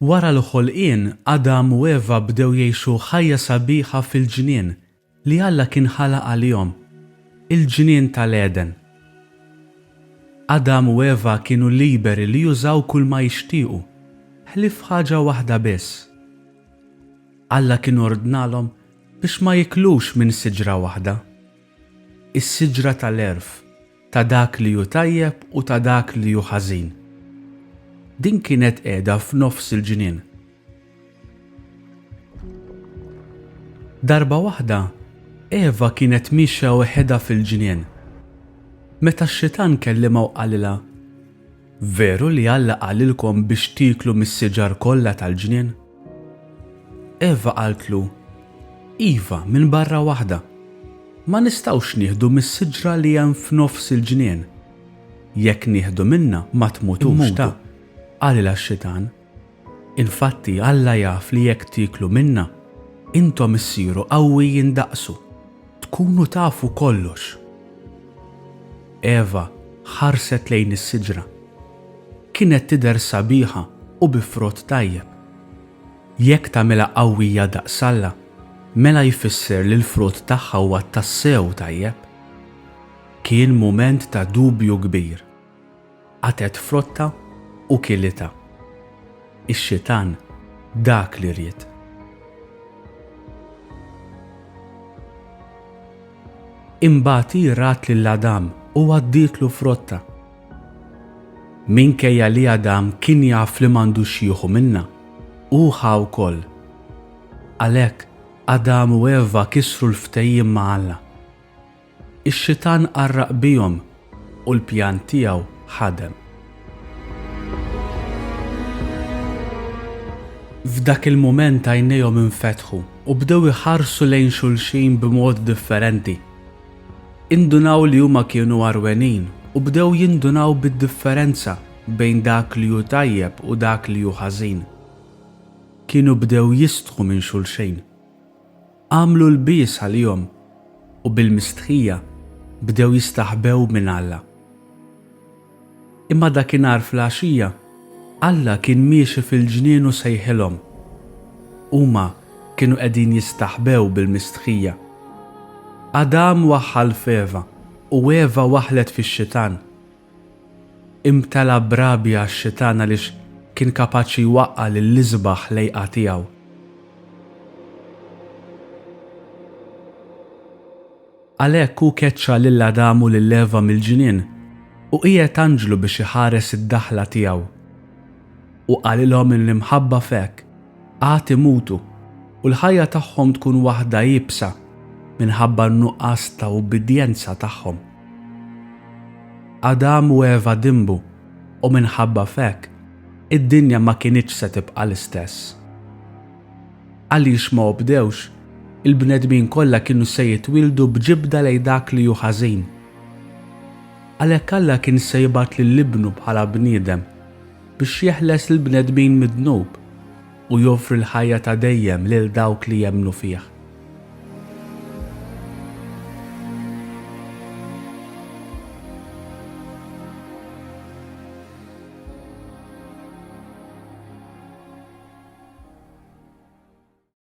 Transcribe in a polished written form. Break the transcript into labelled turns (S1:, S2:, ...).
S1: Wara l-ħolqien, Adam u Eva bdew jgħixu ħajja sabiħa fil-ġnien li Alla kien ħalaq għalihom, il-ġnien tal-Eden. Adam u Eva kienu liberi li jużaw kull ma jixtiequ, ħlief ħaġa waħda biss. Alla kien ordnalhom biex ma jiklux minn siġra waħda. Is-siġra tal-erf, ta' dak li hu tajjeb u ta' dak li hu ħażin. Din kienet qiegħda f'nofs il-ġnien. Darba waħda, Eva kienet mixja weħeda fil-ġnien. Meta x-xitan kellimha u qalilha: "Veru li Alla qalilkom biex tieklu mis-siġar kollha tal-ġnien?" Eva qaltlu: "Iva, minn barra waħda. Ma nistgħux nieħdu mis-siġra li hemm f'nofs il-ġnien. Jekk nieħdu minnha ma tmutux ta'." Qalilha x-xitan: "Infatti Alla jaf li jekk tieklu minnha, intom issiru qawwijin daqsu, tkunu tafu kollox." Eva ħarset lejn is-siġra. Kienet tidher sabiħa u bi frott tajjeb. Jekk tagħmilha qawwija daqs Alla, mela jfisser li l-frott tagħha huwa tassew tajjeb. Kien mument ta' dubju kbir. Għatet frotta u kilita. Ix-xitan dak li ried. Imbagħad rat lil Adam u għaddietlu frotta. Minkejja li Adam kien jaf li m'għandux jieħu minnha, hu ħa wkoll. Għalhekk Adam u Eva kisru l-ftehim ma' Alla. Ix-xitan qarraq bihom u l-pjan tiegħu ħadem. F'dak il-mument għajnejhom infetħu u bdew iħarsu lejn xulxin b'mod differenti. Indunaw li huma kienu għarwenin u bdew jindunaw bid-differenza bejn dak li hu tajjeb u dak li hu ħażin. Kienu bdew jistħu minn xulxin. Għamlu l-bies għalihom u bil-mistħija bdew jistaħbew minn Alla. Imma dakinhar fl-għaxija, Alla kien miexi fil-ġnien u sejħilhom. Huma kienu qegħdin jistaħbew bil-mistħija. Adam waħħal f'Eva u Eva waħlet fix-xitan. Imtela brabja x-xitan għaliex kien kapaċi jwaqqa lill-isbaħ lejqa tiegħu. Għalhekk hu keċċa lil Adam u lil Eva mill-ġnien u qiegħed anġlu biex iħares id-daħla tiegħu. U qalilhom li mħabba fek għad imutu u l-ħajja tagħhom tkun waħda jibsa minħabba n-nuqqas ta' ubbidjenza tagħhom. Adam u Eva dimbu u minħabba fek id-dinja ma kienitx se tibqa' l-istess. Għaliex ma bdewx, il-bnedmin kollha kienu se jitwildu bġibda lejn dak li hu ħażin. Għalhekk Alla kien se jibgħat lill-ibnu bħala bniedem biex jeħles il-bnedmin mid-dnub u joffri l-ħajja ta' dejjem lil dawk li jemmnu fih.